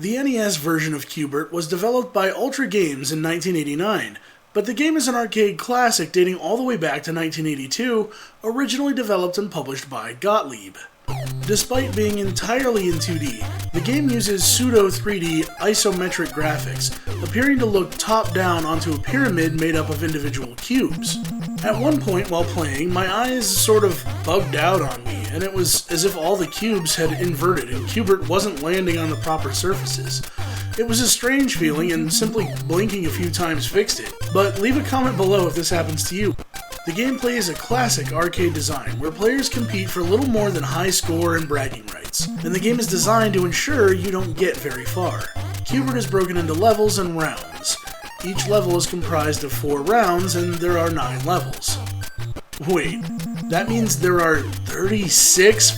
The NES version of Q Bert was developed by Ultra Games in 1989, but the game is an arcade classic dating all the way back to 1982, originally developed and published by Gottlieb. Despite being entirely in 2D, the game uses pseudo-3D isometric graphics, appearing to look top-down onto a pyramid made up of individual cubes. At one point while playing, my eyes sort of bugged out on me, and it was as if all the cubes had inverted and Q Bert wasn't landing on the proper surfaces. It was a strange feeling, and simply blinking a few times fixed it. But leave a comment below if this happens to you. The gameplay is a classic arcade design, where players compete for little more than high score and bragging rights, and the game is designed to ensure you don't get very far. Q Bert is broken into levels and rounds. Each level is comprised of 4 rounds, and there are 9 levels. Wait, that means there are 36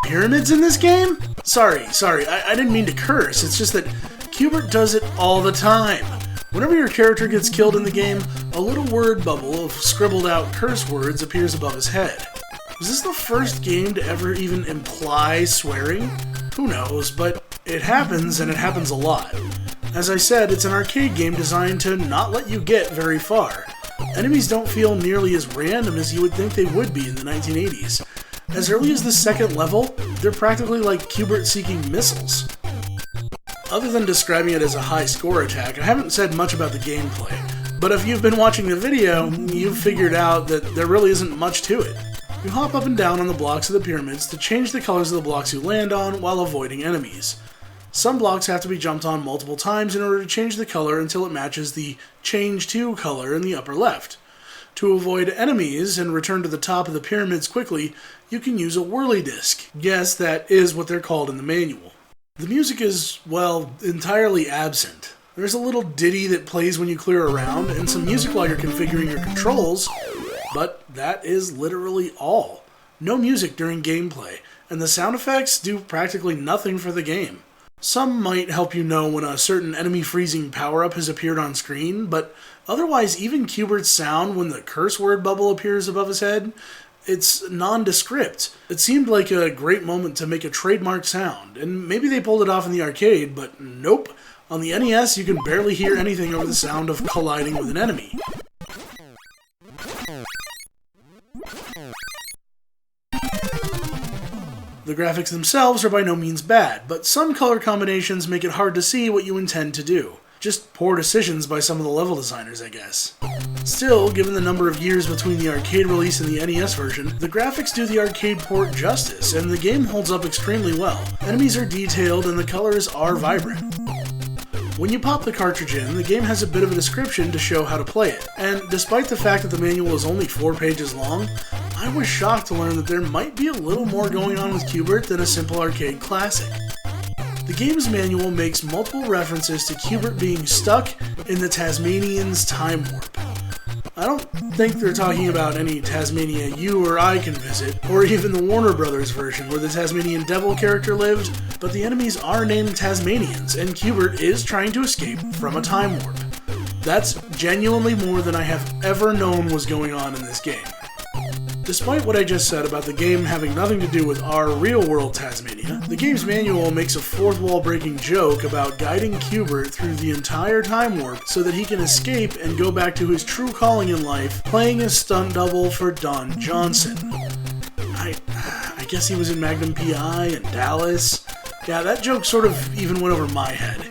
pyramids in this game? Sorry, I didn't mean to curse, it's just that Q Bert does it all the time. Whenever your character gets killed in the game, a little word bubble of scribbled out curse words appears above his head. Was this the first game to ever even imply swearing? Who knows, but it happens, and it happens a lot. As I said, it's an arcade game designed to not let you get very far. Enemies don't feel nearly as random as you would think they would be in the 1980s. As early as the second level, they're practically like Q Bert seeking missiles. Other than describing it as a high score attack, I haven't said much about the gameplay, but if you've been watching the video, you've figured out that there really isn't much to it. You hop up and down on the blocks of the pyramids to change the colors of the blocks you land on while avoiding enemies. Some blocks have to be jumped on multiple times in order to change the color until it matches the Change To color in the upper left. To avoid enemies and return to the top of the pyramids quickly, you can use a whirly disc. Yes, that is what they're called in the manual. The music is, well, entirely absent. There's a little ditty that plays when you clear a round, and some music while you're configuring your controls, but that is literally all. No music during gameplay, and the sound effects do practically nothing for the game. Some might help you know when a certain enemy freezing power-up has appeared on screen, but otherwise even Q Bert's sound when the curse word bubble appears above his head, it's nondescript. It seemed like a great moment to make a trademark sound, and maybe they pulled it off in the arcade, but nope. On the NES, you can barely hear anything over the sound of colliding with an enemy. The graphics themselves are by no means bad, but some color combinations make it hard to see what you intend to do. Just poor decisions by some of the level designers, I guess. Still, given the number of years between the arcade release and the NES version, the graphics do the arcade port justice, and the game holds up extremely well. Enemies are detailed and the colors are vibrant. When you pop the cartridge in, the game has a bit of a description to show how to play it, and despite the fact that the manual is only 4 pages long, I was shocked to learn that there might be a little more going on with Q Bert than a simple arcade classic. The game's manual makes multiple references to Q Bert being stuck in the Tasmanian's time warp. I don't think they're talking about any Tasmania you or I can visit, or even the Warner Brothers version where the Tasmanian Devil character lived, but the enemies are named Tasmanians, and Q Bert is trying to escape from a time warp. That's genuinely more than I have ever known was going on in this game. Despite what I just said about the game having nothing to do with our real-world Tasmania, the game's manual makes a fourth-wall-breaking joke about guiding Q Bert through the entire time warp so that he can escape and go back to his true calling in life, playing a stunt double for Don Johnson. I guess he was in Magnum P.I. and Dallas. Yeah, that joke sort of even went over my head.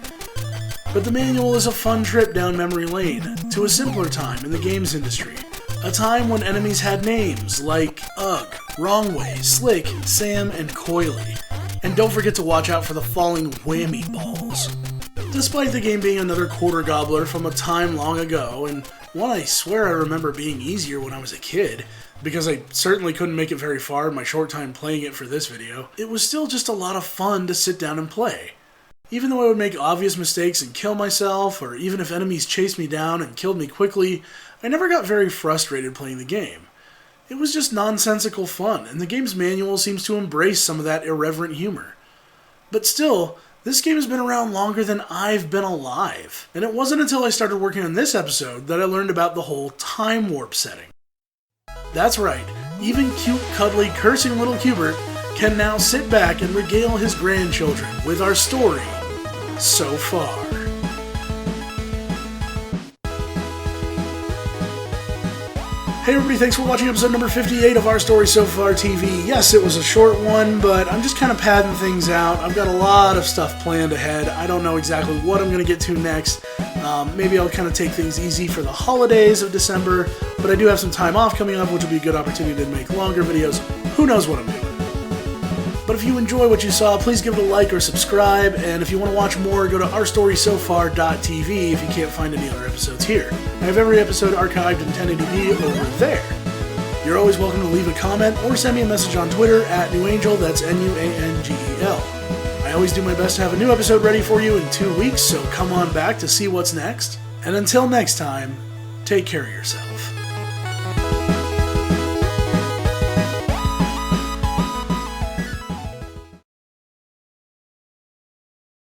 But the manual is a fun trip down memory lane, to a simpler time in the games industry. A time when enemies had names like Ugg, Wrongway, Slick, Sam, and Coily. And don't forget to watch out for the falling whammy balls. Despite the game being another quarter gobbler from a time long ago, and one I swear I remember being easier when I was a kid, because I certainly couldn't make it very far in my short time playing it for this video, it was still just a lot of fun to sit down and play. Even though I would make obvious mistakes and kill myself, or even if enemies chased me down and killed me quickly, I never got very frustrated playing the game. It was just nonsensical fun, and the game's manual seems to embrace some of that irreverent humor. But still, this game has been around longer than I've been alive, and it wasn't until I started working on this episode that I learned about the whole time warp setting. That's right, even cute, cuddly, cursing little Q Bert can now sit back and regale his grandchildren with our story. so far. Hey everybody, thanks for watching episode number 58 of Our Story So Far TV. Yes, it was a short one, but I'm just kind of padding things out. I've got a lot of stuff planned ahead. I don't know exactly what I'm going to get to next. Maybe I'll kind of take things easy for the holidays of December, but I do have some time off coming up, which will be a good opportunity to make longer videos. Who knows what I'm doing? But if you enjoy what you saw, please give it a like or subscribe, and if you want to watch more, go to ourstorysofar.tv if you can't find any other episodes here. I have every episode archived in 1080p over there. You're always welcome to leave a comment or send me a message on Twitter at NewAngel, that's Nuangel. I always do my best to have a new episode ready for you in 2 weeks, so come on back to see what's next. And until next time, take care of yourself.